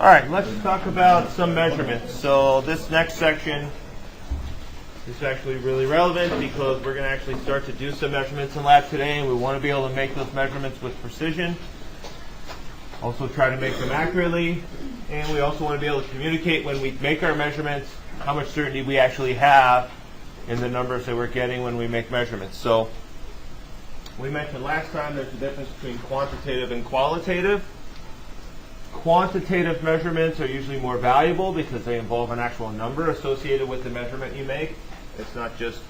All right, let's talk about some measurements. So this next section is actually really relevant because we're going to actually start to do some measurements in lab today, and we want to be able to make those measurements with precision. Also try to make them accurately, and we also want to be able to communicate when we make our measurements how much certainty we actually have in the numbers that we're getting when we make measurements. So we mentioned last time there's a difference between quantitative and qualitative. Quantitative measurements are usually more valuable because they involve an actual number associated with the measurement you make. It's not just,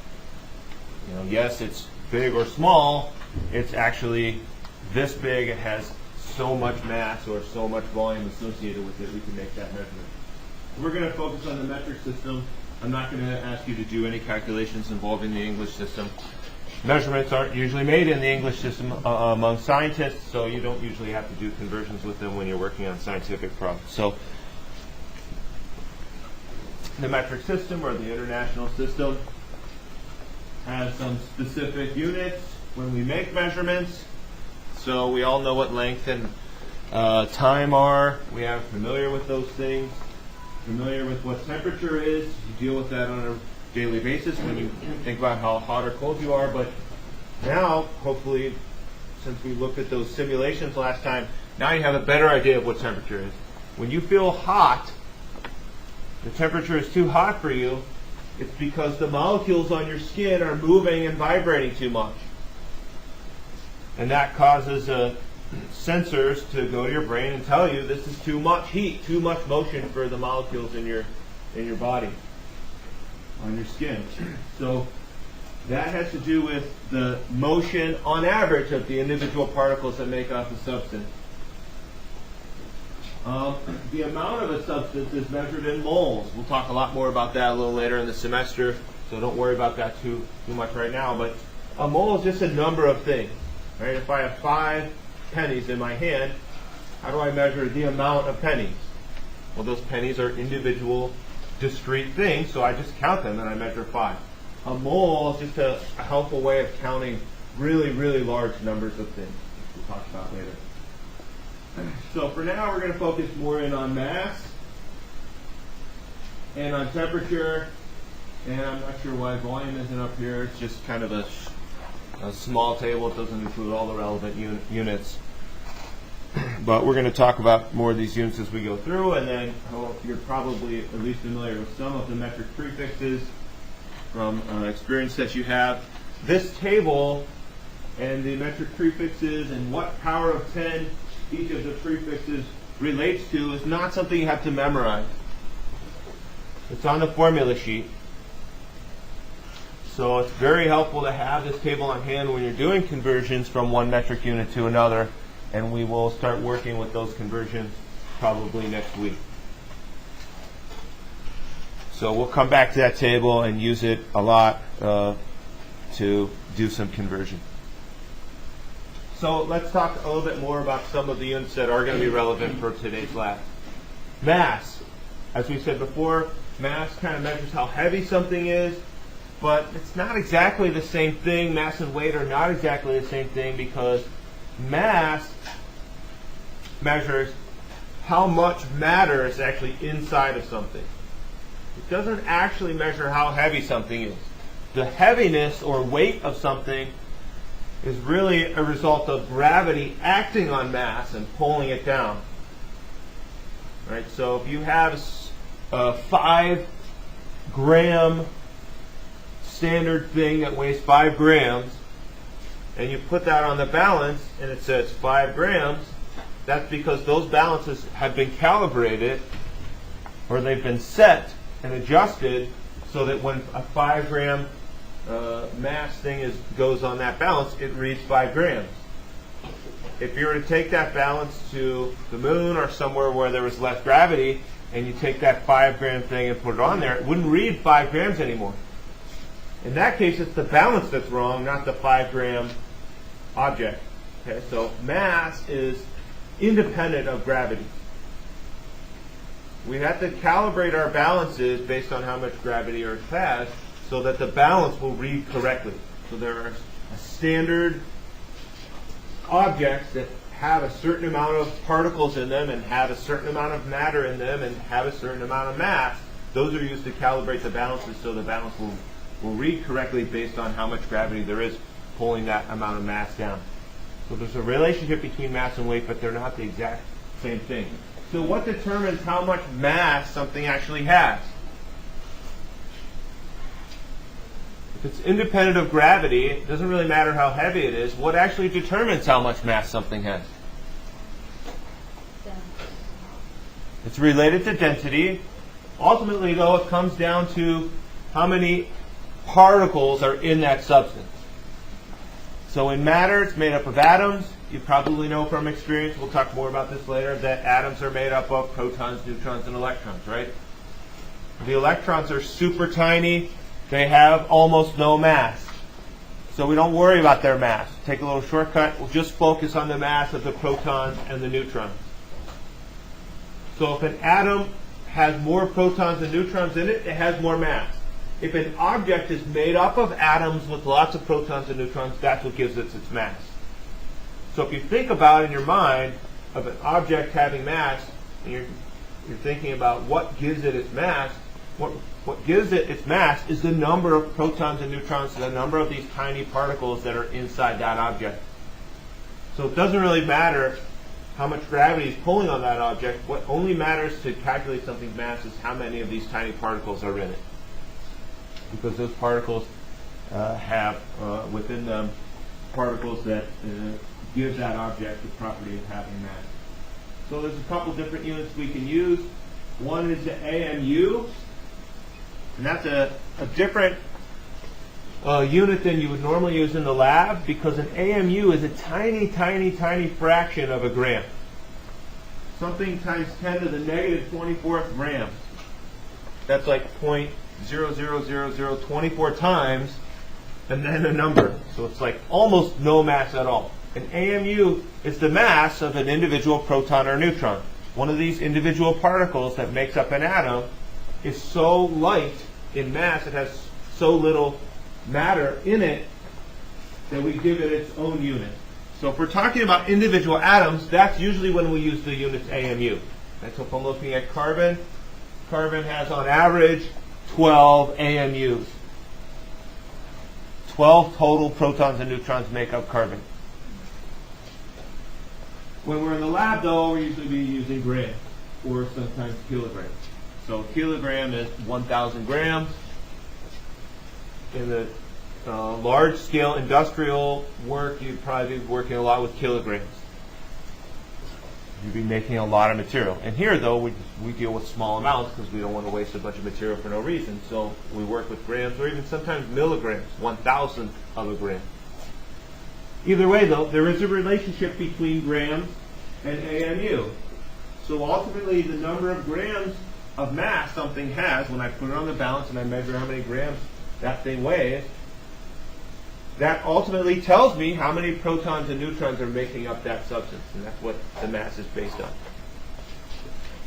yes, it's big or small. It's actually this big. It has so much mass or so much volume associated with it. We can make that measurement. We're going to focus on the metric system. I'm not going to ask you to do any calculations involving the English system. Measurements aren't usually made in the English system among scientists, so you don't usually have to do conversions with them when you're working on scientific problems. So the metric system, or the international system, has some specific units when we make measurements. So we all know what length and time are. We are familiar with those things. Familiar with what temperature is. You deal with that on a daily basis when you think about how hot or cold you are. But now, hopefully, since we looked at those simulations last time, now you have a better idea of what temperature is. When you feel hot, the temperature is too hot for you, it's because the molecules on your skin are moving and vibrating too much. And that causes sensors to go to your brain and tell you this is too much heat, too much motion for the molecules in your body, on your skin. So that has to do with the motion on average of the individual particles that make up the substance. The amount of a substance is measured in moles. We'll talk a lot more about that a little later in the semester, so don't worry about that too much right now. But a mole is just a number of things. Right? If I have 5 pennies in my hand, how do I measure the amount of pennies? Well, those pennies are individual, discrete things, so I just count them and I measure 5. A mole is just a helpful way of counting really, really large numbers of things, which we'll talk about later. So for now, we're going to focus more in on mass and on temperature. And I'm not sure why volume isn't up here. It's just kind of a small table. It doesn't include all the relevant units. But we're going to talk about more of these units as we go through, and then you're probably at least familiar with some of the metric prefixes from experience that you have. This table and the metric prefixes and what power of 10 each of the prefixes relates to is not something you have to memorize. It's on the formula sheet. So it's very helpful to have this table on hand when you're doing conversions from one metric unit to another, and we will start working with those conversions probably next week. So we'll come back to that table and use it a lot to do some conversion. So let's talk a little bit more about some of the units that are going to be relevant for today's lab. Mass. As we said before, mass kind of measures how heavy something is, but it's not exactly the same thing. Mass and weight are not exactly the same thing because mass measures how much matter is actually inside of something. It doesn't actually measure how heavy something is. The heaviness or weight of something is really a result of gravity acting on mass and pulling it down. Right? So if you have a 5-gram standard thing that weighs 5 grams, and you put that on the balance and it says 5 grams, that's because those balances have been calibrated, or they've been set and adjusted so that when a 5-gram mass thing goes on that balance, it reads 5 grams. If you were to take that balance to the moon or somewhere where there was less gravity, and you take that 5-gram thing and put it on there, it wouldn't read 5 grams anymore. In that case, it's the balance that's wrong, not the 5-gram object. Okay, so mass is independent of gravity. We have to calibrate our balances based on how much gravity Earth has so that the balance will read correctly. So there are standard objects that have a certain amount of particles in them and have a certain amount of matter in them and have a certain amount of mass, those are used to calibrate the balances so the balance will read correctly based on how much gravity there is pulling that amount of mass down. So there's a relationship between mass and weight, but they're not the exact same thing. So what determines how much mass something actually has? If it's independent of gravity, it doesn't really matter how heavy it is. What actually determines how much mass something has? It's related to density. Ultimately, though, it comes down to how many particles are in that substance. So in matter, it's made up of atoms. You probably know from experience, we'll talk more about this later, that atoms are made up of protons, neutrons, and electrons, right? The electrons are super tiny. They have almost no mass. So we don't worry about their mass. Take a little shortcut. We'll just focus on the mass of the protons and the neutrons. So if an atom has more protons and neutrons in it, it has more mass. If an object is made up of atoms with lots of protons and neutrons, that's what gives it its mass. So if you think about in your mind of an object having mass, and you're thinking about what gives it its mass, what gives it its mass is the number of protons and neutrons, the number of these tiny particles that are inside that object. So it doesn't really matter how much gravity is pulling on that object. What only matters to calculate something's mass is how many of these tiny particles are in it. Because those particles have within them particles that give that object the property of having mass. So there's a couple different units we can use. One is the AMU, and that's a different unit than you would normally use in the lab, because an AMU is a tiny, tiny, tiny fraction of a gram. Something times 10 to the negative 24th gram. That's like 0.00024 times, and then a number. So it's like almost no mass at all. An AMU is the mass of an individual proton or neutron. One of these individual particles that makes up an atom is so light in mass, it has so little matter in it, that we give it its own unit. So if we're talking about individual atoms, that's usually when we use the units AMU. And so if I'm looking at carbon, carbon has on average 12 AMUs. 12 total protons and neutrons make up carbon. When we're in the lab, though, we're usually be using grams or sometimes kilograms. So a kilogram is 1,000 grams. In the large-scale industrial work, you'd probably be working a lot with kilograms. You'd be making a lot of material. And here, though, we deal with small amounts because we don't want to waste a bunch of material for no reason. So we work with grams or even sometimes milligrams, 1,000th of a gram. Either way, though, there is a relationship between grams and AMU. So ultimately, the number of grams of mass something has, when I put it on the balance and I measure how many grams that thing weighs, that ultimately tells me how many protons and neutrons are making up that substance. And that's what the mass is based on.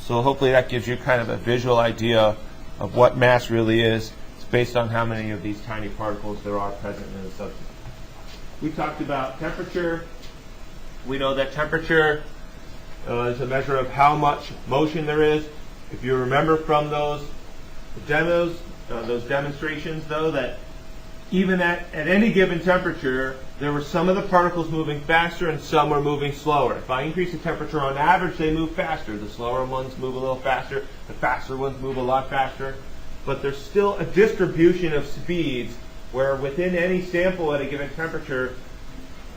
So hopefully that gives you kind of a visual idea of what mass really is. It's based on how many of these tiny particles there are present in the substance. We talked about temperature. We know that temperature is a measure of how much motion there is. If you remember from those demos, those demonstrations, though, that even at any given temperature, there were some of the particles moving faster and some were moving slower. If I increase the temperature on average, they move faster. The slower ones move a little faster. The faster ones move a lot faster. But there's still a distribution of speeds where within any sample at a given temperature,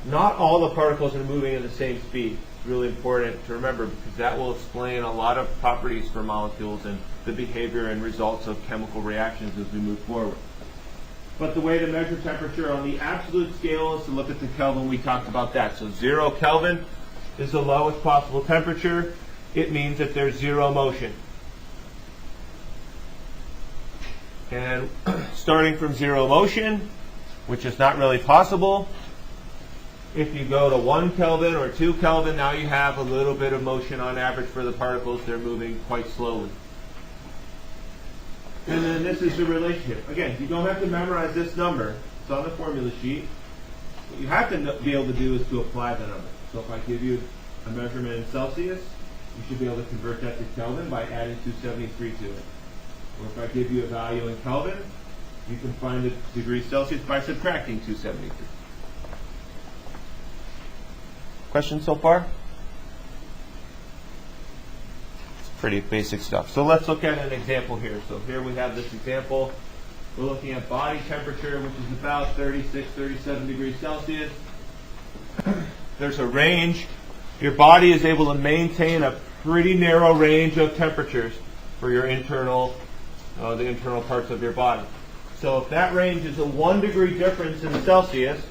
not all the particles are moving at the same speed. It's really important to remember because that will explain a lot of properties for molecules and the behavior and results of chemical reactions as we move forward. But the way to measure temperature on the absolute scale is to look at the Kelvin. We talked about that. So 0 Kelvin is the lowest possible temperature. It means that there's zero motion. And starting from zero motion, which is not really possible, if you go to 1 Kelvin or 2 Kelvin, now you have a little bit of motion on average for the particles. They're moving quite slowly. And then this is the relationship. Again, you don't have to memorize this number. It's on the formula sheet. What you have to be able to do is to apply the number. So if I give you a measurement in Celsius, you should be able to convert that to Kelvin by adding 273 to it. Or if I give you a value in Kelvin, you can find the degrees Celsius by subtracting 273. Questions so far? It's pretty basic stuff. So let's look at an example here. So here we have this example. We're looking at body temperature, which is about 36, 37 degrees Celsius. There's a range. Your body is able to maintain a pretty narrow range of temperatures for your internal, the internal parts of your body. So if that range is a 1 degree difference in Celsius,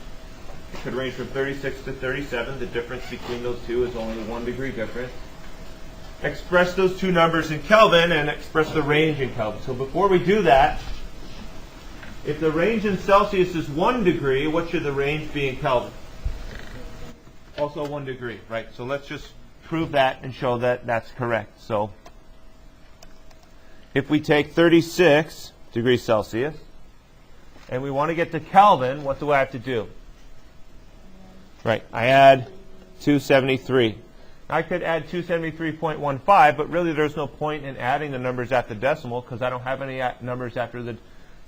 it could range from 36 to 37. The difference between those two is only 1 degree difference. Express those two numbers in Kelvin and express the range in Kelvin. So before we do that, if the range in Celsius is 1 degree, what should the range be in Kelvin? Also 1 degree, right? So let's just prove that and show that that's correct. So if we take 36 degrees Celsius and we want to get to Kelvin, what do I have to do? Right, I add 273. I could add 273.15, but really there's no point in adding the numbers at the decimal because I don't have any numbers after the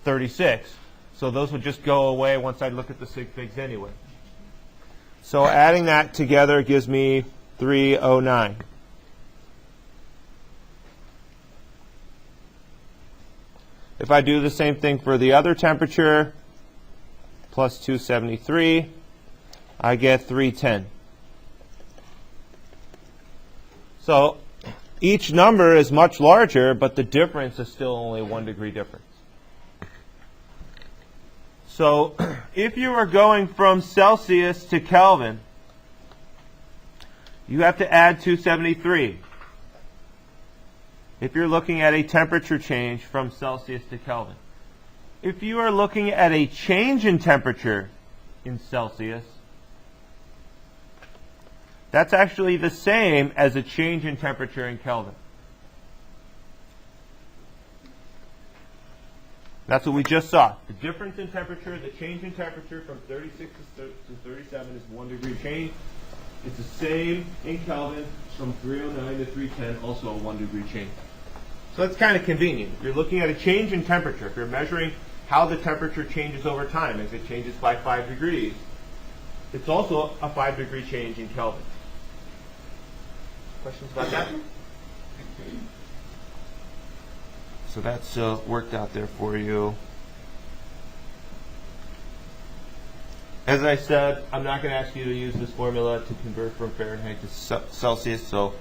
36. So those would just go away once I look at the sig figs anyway. So adding that together gives me 309. If I do the same thing for the other temperature, plus 273, I get 310. So each number is much larger, but the difference is still only 1 degree difference. So if you are going from Celsius to Kelvin, you have to add 273. If you're looking at a temperature change from Celsius to Kelvin. If you are looking at a change in temperature in Celsius, that's actually the same as a change in temperature in Kelvin. That's what we just saw. The difference in temperature, the change in temperature from 36 to 37 is 1 degree change. It's the same in Kelvin from 309 to 310, also a 1 degree change. So that's kind of convenient. If you're looking at a change in temperature, if you're measuring how the temperature changes over time, as it changes by 5 degrees, it's also a 5 degree change in Kelvin. Questions about that? So that's worked out there for you. As I said, I'm not going to ask you to use this formula to convert from Fahrenheit to Celsius, so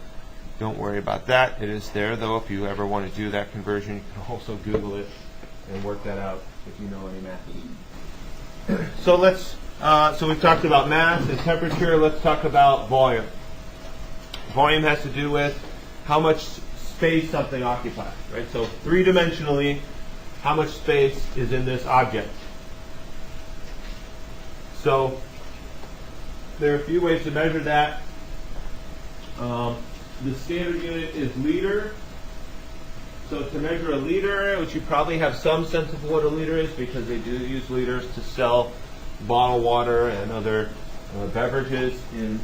don't worry about that. It is there, though. If you ever want to do that conversion, you can also Google it and work that out if you know any math. So we've talked about mass and temperature. Let's talk about volume. Volume has to do with how much space something occupies, right? So three-dimensionally, how much space is in this object? So there are a few ways to measure that. The standard unit is liter. So to measure a liter, which you probably have some sense of what a liter is because they do use liters to sell bottled water and other beverages in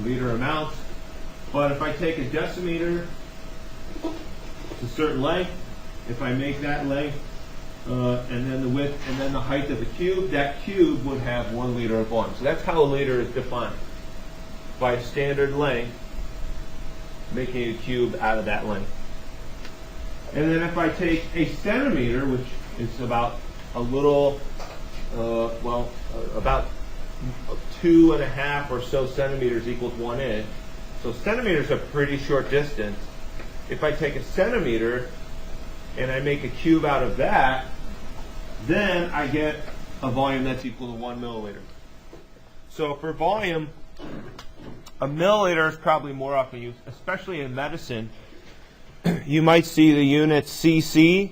liter amounts. But if I take a decimeter, it's a certain length. If I make that length and then the width and then the height of the cube, that cube would have 1 liter of volume. So that's how a liter is defined, by standard length, making a cube out of that length. And then if I take a centimeter, which is about a little, about 2.5 or so centimeters equals 1 inch. So centimeters are a pretty short distance. If I take a centimeter and I make a cube out of that, then I get a volume that's equal to 1 milliliter. So for volume, a milliliter is probably more often used, especially in medicine. You might see the unit cc.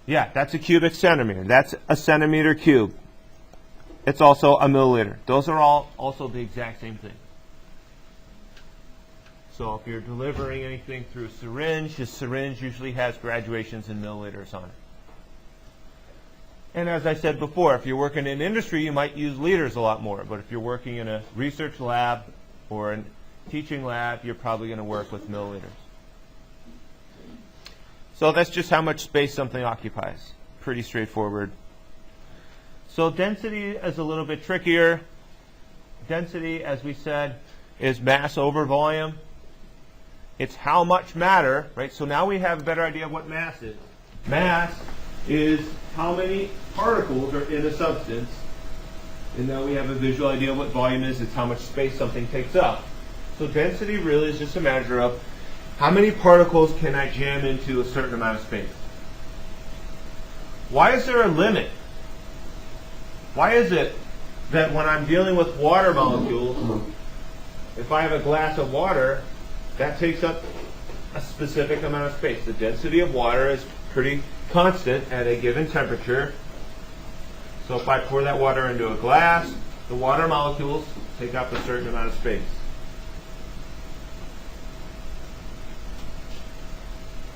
Yeah, that's a cubic centimeter. That's a centimeter cube. It's also a milliliter. Those are all also the exact same thing. So if you're delivering anything through a syringe, the syringe usually has graduations in milliliters on it. And as I said before, if you're working in industry, you might use liters a lot more. But if you're working in a research lab or a teaching lab, you're probably going to work with milliliters. So that's just how much space something occupies. Pretty straightforward. So density is a little bit trickier. Density, as we said, is mass over volume. It's how much matter, right? So now we have a better idea of what mass is. Mass is how many particles are in a substance. And now we have a visual idea of what volume is. It's how much space something takes up. So density really is just a measure of how many particles can I jam into a certain amount of space. Why is there a limit? Why is it that when I'm dealing with water molecules, if I have a glass of water, that takes up a specific amount of space? The density of water is pretty constant at a given temperature. So if I pour that water into a glass, the water molecules take up a certain amount of space.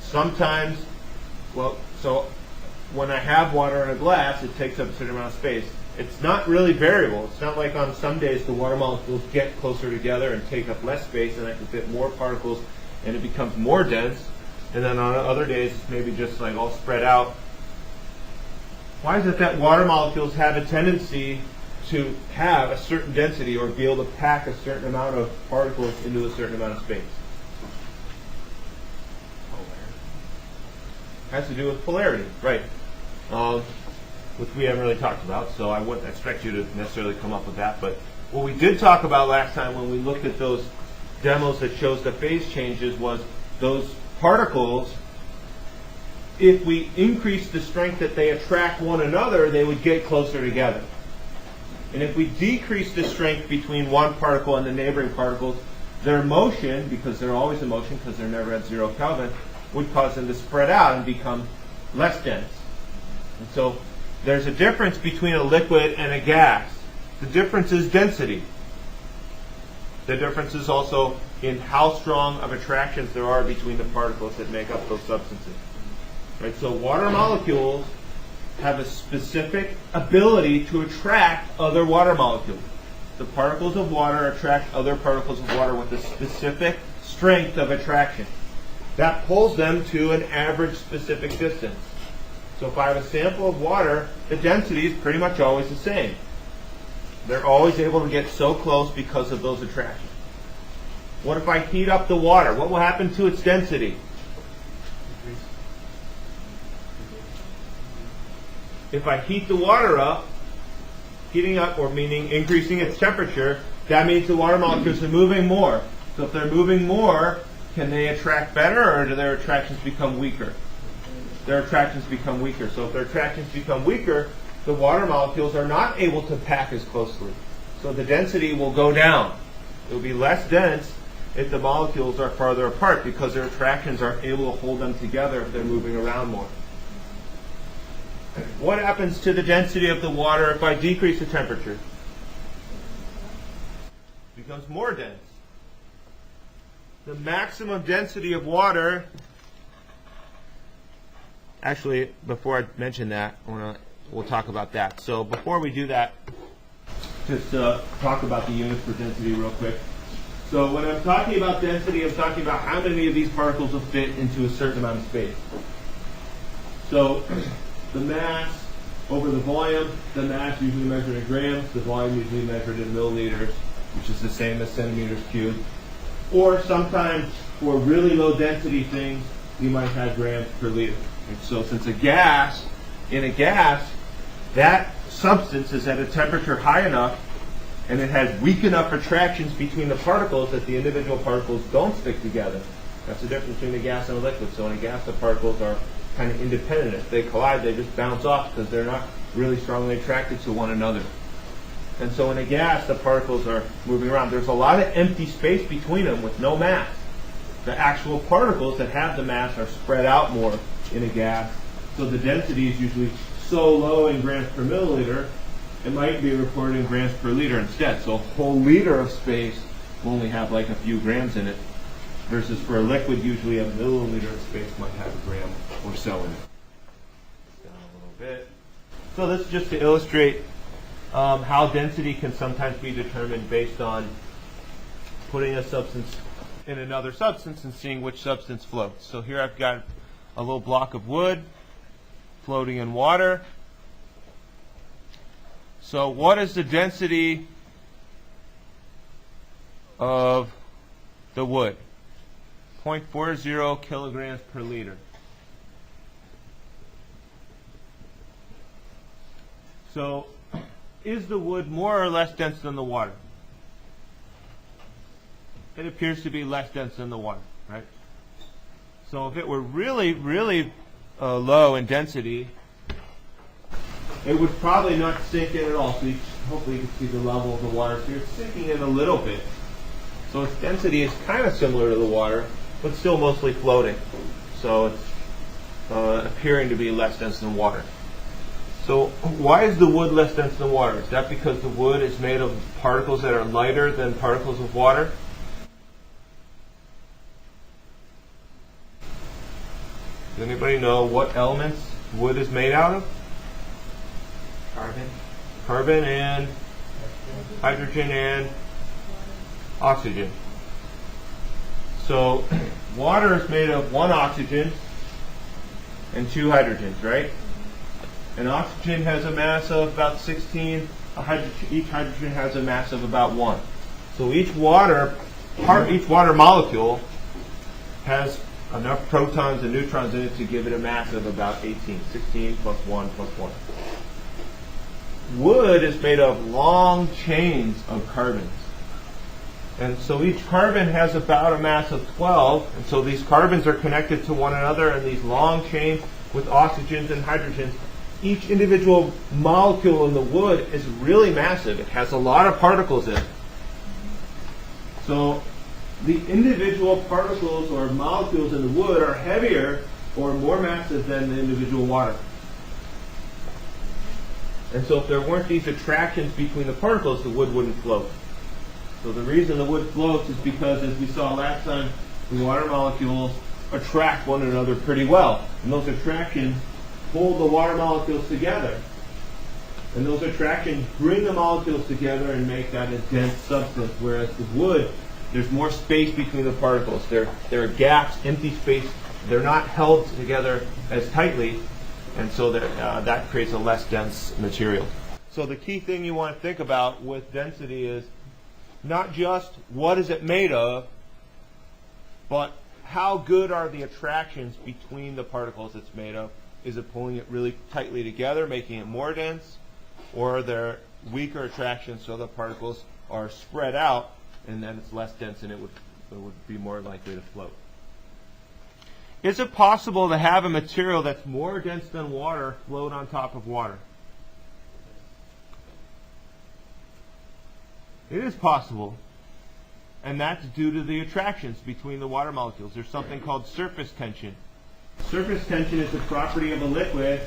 Sometimes, so when I have water in a glass, it takes up a certain amount of space. It's not really variable. It's not like on some days the water molecules get closer together and take up less space and I can fit more particles and it becomes more dense. And then on other days it's maybe just like all spread out. Why is it that water molecules have a tendency to have a certain density or be able to pack a certain amount of particles into a certain amount of space? Has to do with polarity, right? Which we haven't really talked about, so I wouldn't expect you to necessarily come up with that. But what we did talk about last time when we looked at those demos that shows the phase changes was those particles, if we increase the strength that they attract one another, they would get closer together. And if we decrease the strength between one particle and the neighboring particles, their motion, because they're always in motion because they're never at 0 Kelvin, would cause them to spread out and become less dense. And so there's a difference between a liquid and a gas. The difference is density. The difference is also in how strong of attractions there are between the particles that make up those substances. Right? So water molecules have a specific ability to attract other water molecules. The particles of water attract other particles of water with a specific strength of attraction. That pulls them to an average specific distance. So if I have a sample of water, the density is pretty much always the same. They're always able to get so close because of those attractions. What if I heat up the water? What will happen to its density? If I heat the water up, heating up, or meaning increasing its temperature, that means the water molecules are moving more. So if they're moving more, can they attract better, or do their attractions become weaker? Their attractions become weaker. So if their attractions become weaker, the water molecules are not able to pack as closely. So the density will go down. It will be less dense if the molecules are farther apart because their attractions are able to hold them together if they're moving around more. What happens to the density of the water if I decrease the temperature? It becomes more dense. The maximum density of water, actually, before I mention that, we'll talk about that. So before we do that, just talk about the units for density real quick. So when I'm talking about density, I'm talking about how many of these particles will fit into a certain amount of space. So the mass over the volume, the mass usually measured in grams, the volume usually measured in milliliters, which is the same as centimeters cubed. Or sometimes for really low density things, you might have grams per liter. And so since in a gas, that substance is at a temperature high enough and it has weak enough attractions between the particles that the individual particles don't stick together. That's the difference between a gas and a liquid. So in a gas, the particles are kind of independent. If they collide, they just bounce off because they're not really strongly attracted to one another. And so in a gas, the particles are moving around. There's a lot of empty space between them with no mass. The actual particles that have the mass are spread out more in a gas. So the density is usually so low in grams per milliliter, it might be reported in grams per liter instead. So a whole liter of space will only have like a few grams in it, versus for a liquid, usually a milliliter of space might have a gram or so in it. Down a little bit. So this is just to illustrate how density can sometimes be determined based on putting a substance in another substance and seeing which substance floats. So here I've got a little block of wood floating in water. So what is the density of the wood? 0.40 kilograms per liter. So is the wood more or less dense than the water? It appears to be less dense than the water, right? So if it were really, really low in density, it would probably not sink in at all. So hopefully you can see the level of the water. So you're sinking in a little bit. So its density is kind of similar to the water, but still mostly floating. So it's appearing to be less dense than water. So why is the wood less dense than water? Is that because the wood is made of particles that are lighter than particles of water? Does anybody know what elements wood is made out of? Carbon. Carbon and hydrogen and oxygen. So water is made of one oxygen and two hydrogens, right? And oxygen has a mass of about 16. Each hydrogen has a mass of about 1. So each water molecule has enough protons and neutrons in it to give it a mass of about 18. 16 plus 1 plus 1. Wood is made of long chains of carbons. And so each carbon has about a mass of 12. And so these carbons are connected to one another in these long chains with oxygens and hydrogens. Each individual molecule in the wood is really massive. It has a lot of particles in it. So the individual particles or molecules in the wood are heavier or more massive than the individual water. And so if there weren't these attractions between the particles, the wood wouldn't float. So the reason the wood floats is because, as we saw last time, the water molecules attract one another pretty well. And those attractions hold the water molecules together. And those attractions bring the molecules together and make that a dense substance, whereas the wood, there's more space between the particles. There are gaps, empty space. They're not held together as tightly, and so that creates a less dense material. So the key thing you want to think about with density is not just what is it made of, but how good are the attractions between the particles it's made of. Is it pulling it really tightly together, making it more dense, or are there weaker attractions so the particles are spread out and then it's less dense and it would be more likely to float? Is it possible to have a material that's more dense than water float on top of water? It is possible, and that's due to the attractions between the water molecules. There's something called surface tension. Surface tension is a property of a liquid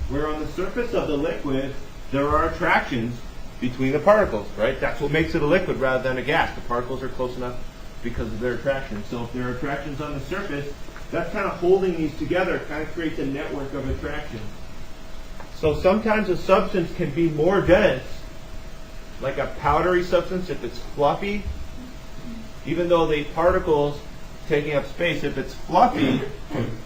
where on the surface of the liquid there are attractions between the particles, right? That's what makes it a liquid rather than a gas. The particles are close enough because of their attraction. So if there are attractions on the surface, that's kind of holding these together, kind of creates a network of attraction. So sometimes a substance can be more dense, like a powdery substance if it's fluffy, even though the particles taking up space, if it's fluffy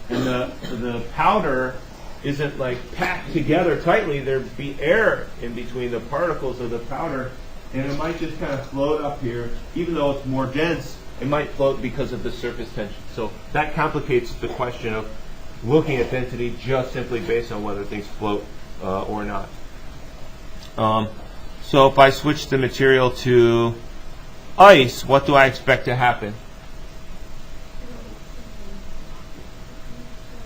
and the powder isn't like packed together tightly, there'd be air in between the particles of the powder, and it might just kind of float up here. Even though it's more dense, it might float because of the surface tension. So that complicates the question of looking at density just simply based on whether things float or not. So if I switch the material to ice, what do I expect to happen?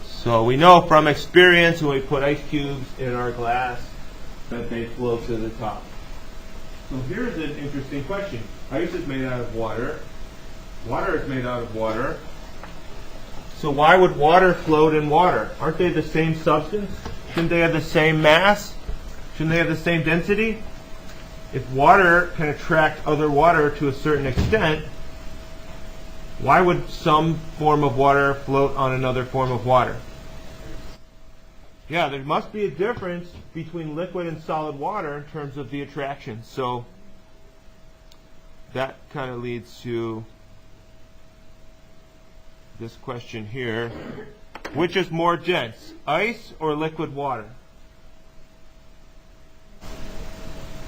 So we know from experience when we put ice cubes in our glass that they float to the top. So here's an interesting question. Ice is made out of water. Water is made out of water. So why would water float in water? Aren't they the same substance? Shouldn't they have the same mass? Shouldn't they have the same density? If water can attract other water to a certain extent, why would some form of water float on another form of water? Yeah, there must be a difference between liquid and solid water in terms of the attraction. So that kind of leads to this question here. Which is more dense, ice or liquid water?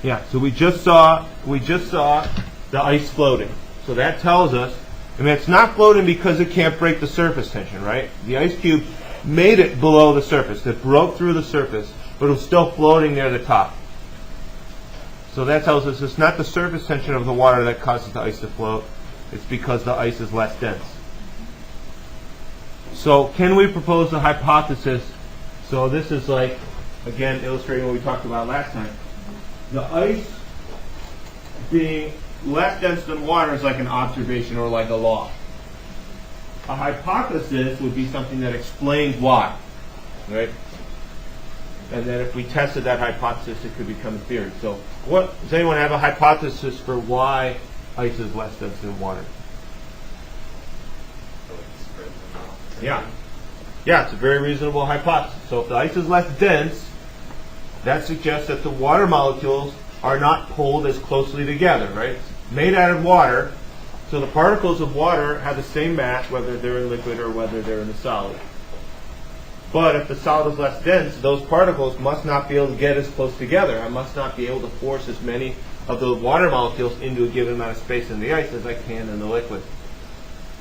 Yeah, so we just saw the ice floating. So that tells us, I mean, it's not floating because it can't break the surface tension, right? The ice cube made it below the surface. It broke through the surface, but it was still floating near the top. So that tells us it's not the surface tension of the water that causes the ice to float. It's because the ice is less dense. So can we propose a hypothesis? So this is like, again, illustrating what we talked about last time. The ice being less dense than water is like an observation or like a law. A hypothesis would be something that explains why, right? And then if we tested that hypothesis, it could become a theory. So does anyone have a hypothesis for why ice is less dense than water? Yeah. Yeah, it's a very reasonable hypothesis. So if the ice is less dense, that suggests that the water molecules are not pulled as closely together, right? It's made out of water, so the particles of water have the same mass whether they're in liquid or whether they're in a solid. But if the solid is less dense, those particles must not be able to get as close together. I must not be able to force as many of the water molecules into a given amount of space in the ice as I can in the liquid.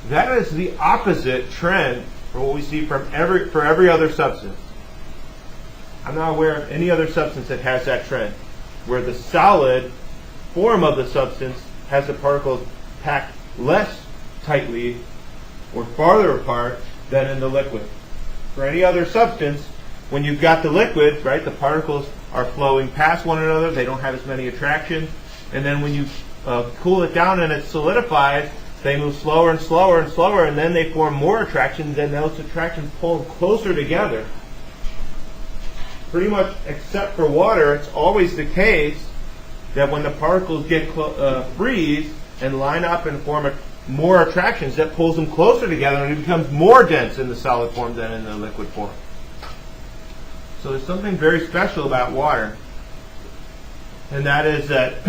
That is the opposite trend for what we see for every other substance. I'm not aware of any other substance that has that trend, where the solid form of the substance has the particles packed less tightly or farther apart than in the liquid. For any other substance, when you've got the liquid, right, the particles are flowing past one another, they don't have as many attractions, and then when you cool it down and it solidifies, they move slower and slower and slower, and then they form more attractions, and those attractions pull them closer together. Pretty much except for water, it's always the case that when the particles get freeze and line up and form more attractions, that pulls them closer together and it becomes more dense in the solid form than in the liquid form. So there's something very special about water, and that is that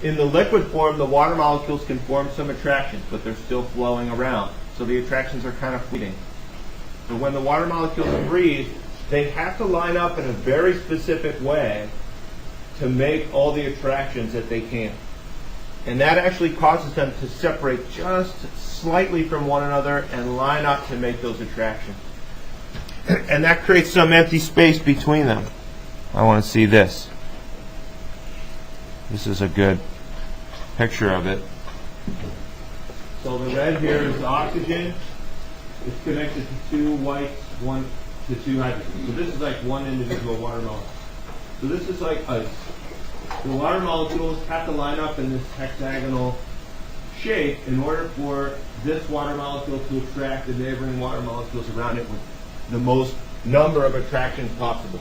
in the liquid form, the water molecules can form some attractions, but they're still flowing around. So the attractions are kind of fleeting. But when the water molecules freeze, they have to line up in a very specific way to make all the attractions that they can. And that actually causes them to separate just slightly from one another and line up to make those attractions. And that creates some empty space between them. I want to see this. This is a good picture of it. So the red here is oxygen. It's connected to two whites, one to two hydrogens. So this is like one individual water molecule. So this is like ice. The water molecules have to line up in this hexagonal shape in order for this water molecule to attract the neighboring water molecules around it with the most number of attractions possible.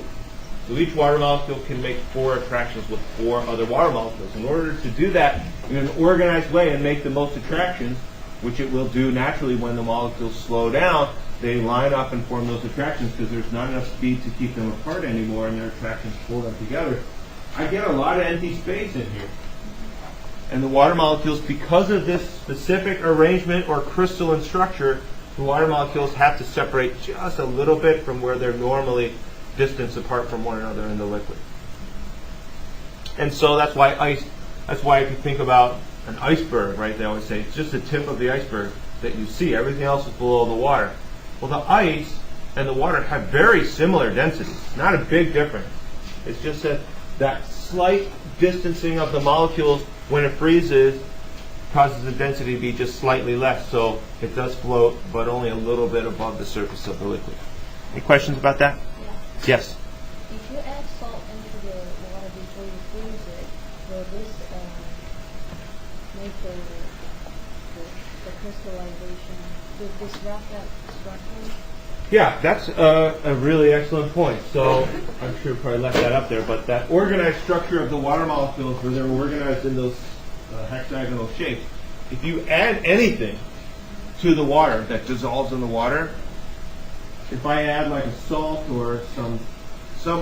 So each water molecule can make 4 attractions with 4 other water molecules. In order to do that in an organized way and make the most attractions, which it will do naturally when the molecules slow down, they line up and form those attractions because there's not enough speed to keep them apart anymore and their attractions pull them together. I get a lot of empty space in here. And the water molecules, because of this specific arrangement or crystalline structure, the water molecules have to separate just a little bit from where they're normally distanced apart from one another in the liquid. And so that's why if you think about an iceberg, right, they always say it's just the tip of the iceberg that you see. Everything else is below the water. Well, the ice and the water have very similar densities. It's not a big difference. It's just that slight distancing of the molecules when it freezes causes the density to be just slightly less. So it does float, but only a little bit above the surface of the liquid. Any questions about that? Yeah. Yes? If you add salt into the water before you freeze it, will this make the crystallization, will disrupt that structure? Yeah, that's a really excellent point. So I'm sure we probably left that up there, but that organized structure of the water molecules, where they're organized in those hexagonal shapes, if you add anything to the water that dissolves in the water, if I add like a salt or some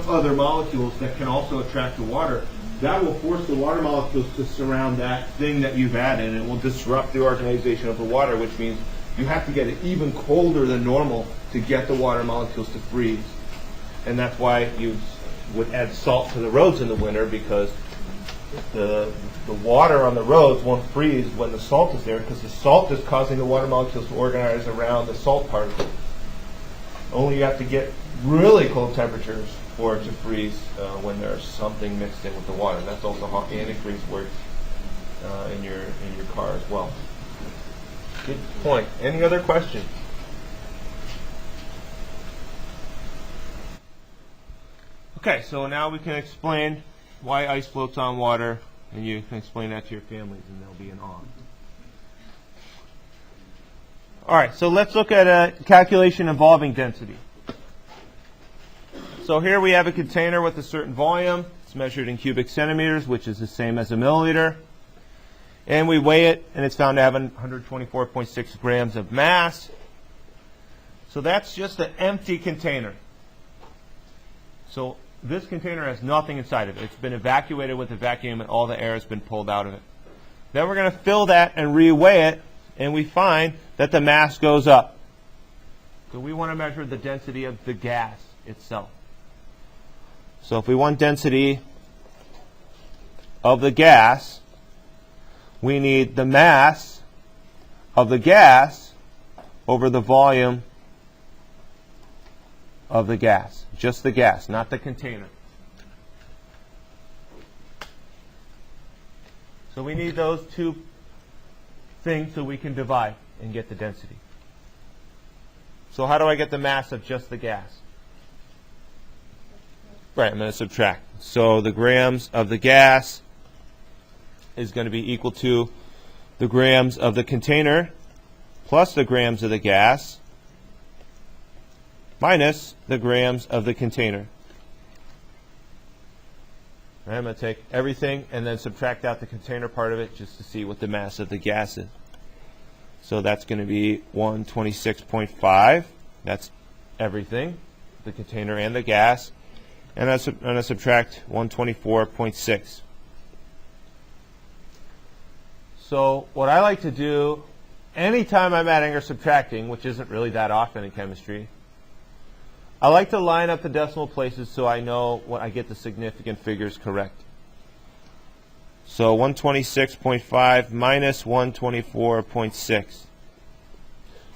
other molecules that can also attract the water, that will force the water molecules to surround that thing that you've added, and it will disrupt the organization of the water, which means you have to get it even colder than normal to get the water molecules to freeze. And that's why you would add salt to the roads in the winter, because the water on the roads won't freeze when the salt is there, because the salt is causing the water molecules to organize around the salt particle. Only you have to get really cold temperatures for it to freeze when there's something mixed in with the water. And that's also how antifreeze works in your car as well. Good point. Any other questions? Okay, so now we can explain why ice floats on water, and you can explain that to your families, and they'll be in awe. All right, so let's look at a calculation involving density. So here we have a container with a certain volume. It's measured in cubic centimeters, which is the same as a milliliter. And we weigh it, and it's found to have 124.6 grams of mass. So that's just an empty container. So this container has nothing inside of it. It's been evacuated with a vacuum, and all the air has been pulled out of it. Then we're going to fill that and reweigh it, and we find that the mass goes up. So we want to measure the density of the gas itself. So if we want density of the gas, we need the mass of the gas over the volume of the gas. Just the gas, not the container. So we need those two things so we can divide and get the density. So how do I get the mass of just the gas? Right, I'm going to subtract. So the grams of the gas is going to be equal to the grams of the container plus the grams of the gas minus the grams of the container. Right, I'm going to take everything and then subtract out the container part of it just to see what the mass of the gas is. So that's going to be 126.5. That's everything, the container and the gas. And I'm going to subtract 124.6. So what I like to do anytime I'm adding or subtracting, which isn't really that often in chemistry, I like to line up the decimal places so I know when I get the significant figures correct. So 126.5 minus 124.6.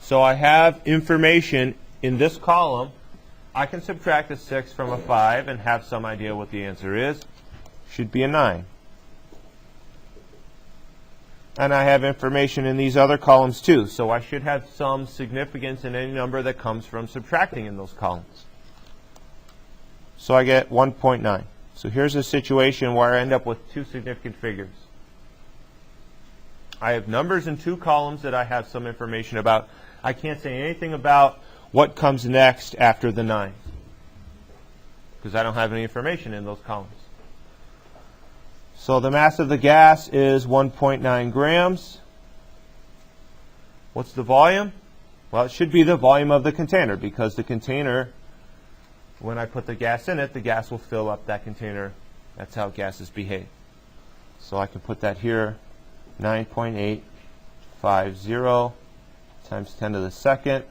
So I have information in this column. I can subtract a 6 from a 5 and have some idea what the answer is. Should be a 9. And I have information in these other columns too, so I should have some significance in any number that comes from subtracting in those columns. So I get 1.9. So here's a situation where I end up with two significant figures. I have numbers in two columns that I have some information about. I can't say anything about what comes next after the 9 because I don't have any information in those columns. So the mass of the gas is 1.9 grams. What's the volume? Well, it should be the volume of the container, because the container, when I put the gas in it, the gas will fill up that container. That's how gases behave. So I can put that here, 9.850 times 10 to the second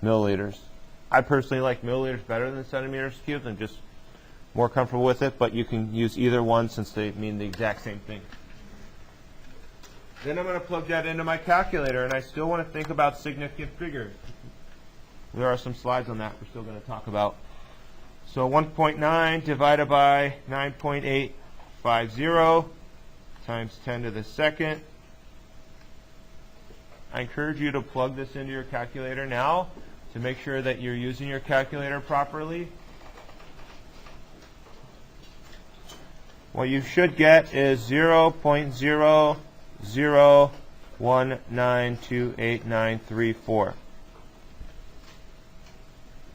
milliliters. I personally like milliliters better than centimeters cubed. I'm just more comfortable with it, but you can use either one since they mean the exact same thing. Then I'm going to plug that into my calculator, and I still want to think about significant figures. There are some slides on that we're still going to talk about. So 1.9 divided by 9.850 times 10 to the second. I encourage you to plug this into your calculator now to make sure that you're using your calculator properly. What you should get is 0.00192894.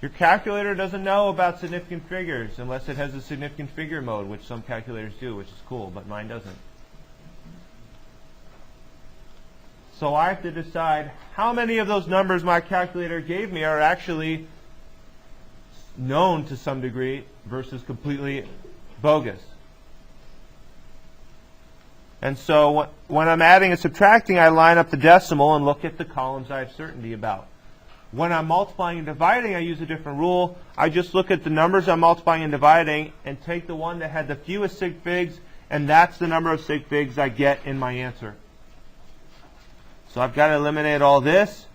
Your calculator doesn't know about significant figures unless it has a significant figure mode, which some calculators do, which is cool, but mine doesn't. So I have to decide how many of those numbers my calculator gave me are actually known to some degree versus completely bogus. And so when I'm adding and subtracting, I line up the decimal and look at the columns I have certainty about. When I'm multiplying and dividing, I use a different rule. I just look at the numbers I'm multiplying and dividing and take the one that had the fewest sig figs, and that's the number of sig figs I get in my answer. So I've got to eliminate all this,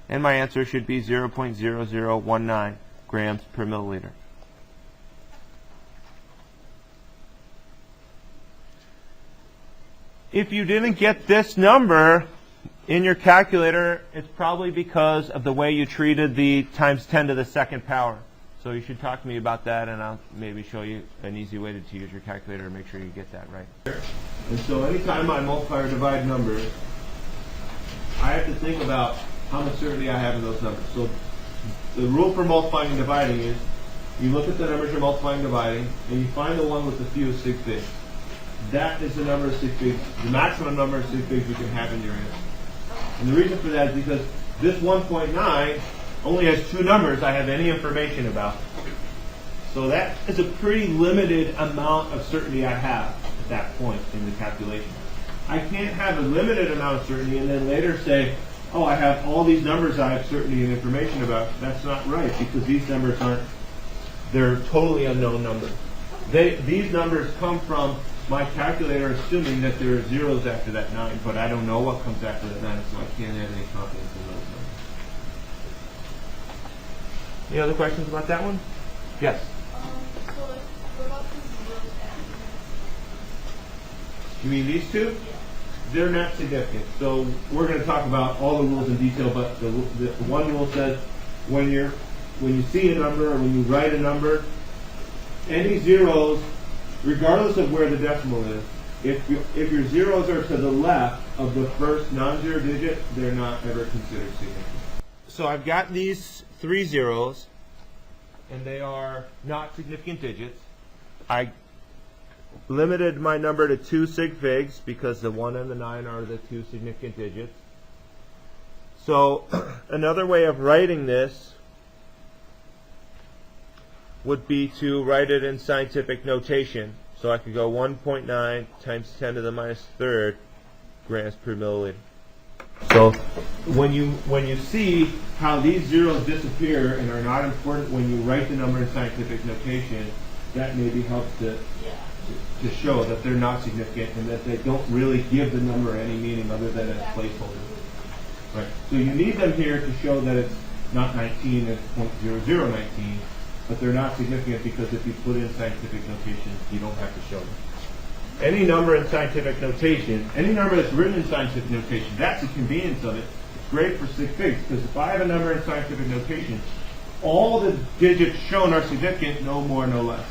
and my answer should be 0.0019 grams per milliliter. If you didn't get this number in your calculator, it's probably because of the way you treated the times 10 to the second power. So you should talk to me about that, and I'll maybe show you an easy way to use your calculator to make sure you get that right. And so anytime I multiply or divide numbers, I have to think about how much certainty I have in those numbers. So the rule for multiplying and dividing is you look at the numbers you're multiplying and dividing, and you find the one with the fewest sig figs. That is the number of sig figs, the maximum number of sig figs you can have in your answer. And the reason for that is because this 1.9 only has two numbers I have any information about. So that is a pretty limited amount of certainty I have at that point in the calculation. I can't have a limited amount of certainty and then later say, oh, I have all these numbers I have certainty and information about. That's not right, because these numbers they're totally unknown numbers. These numbers come from my calculator assuming that there are zeros after that 9, but I don't know what comes after that 9, so I can't have any confidence in those numbers. Any other questions about that one? Yes? So what about the zeros after? You mean these two? Yeah. They're not significant. So we're going to talk about all the rules in detail, but the one rule says when you see a number or when you write a number, any zeros, regardless of where the decimal is, if your zeros are to the left of the first non-zero digit, they're not ever considered significant. So I've got these 3 zeros, and they are not significant digits. I limited my number to 2 sig figs because the 1 and the 9 are the 2 significant digits. So another way of writing this would be to write it in scientific notation. So I could go 1.9 times 10 to the minus third grams per milliliter. So when you see how these zeros disappear and are not important when you write the number in scientific notation, that maybe helps to show that they're not significant and that they don't really give the number any meaning other than as placeholder. Right. So you need them here to show that it's not 19, it's 0.0019. But they're not significant because if you put in scientific notation, you don't have to show them. Any number in scientific notation, any number that's written in scientific notation, that's the convenience of it. It's great for sig figs, because if I have a number in scientific notation, all the digits shown are significant, no more, no less.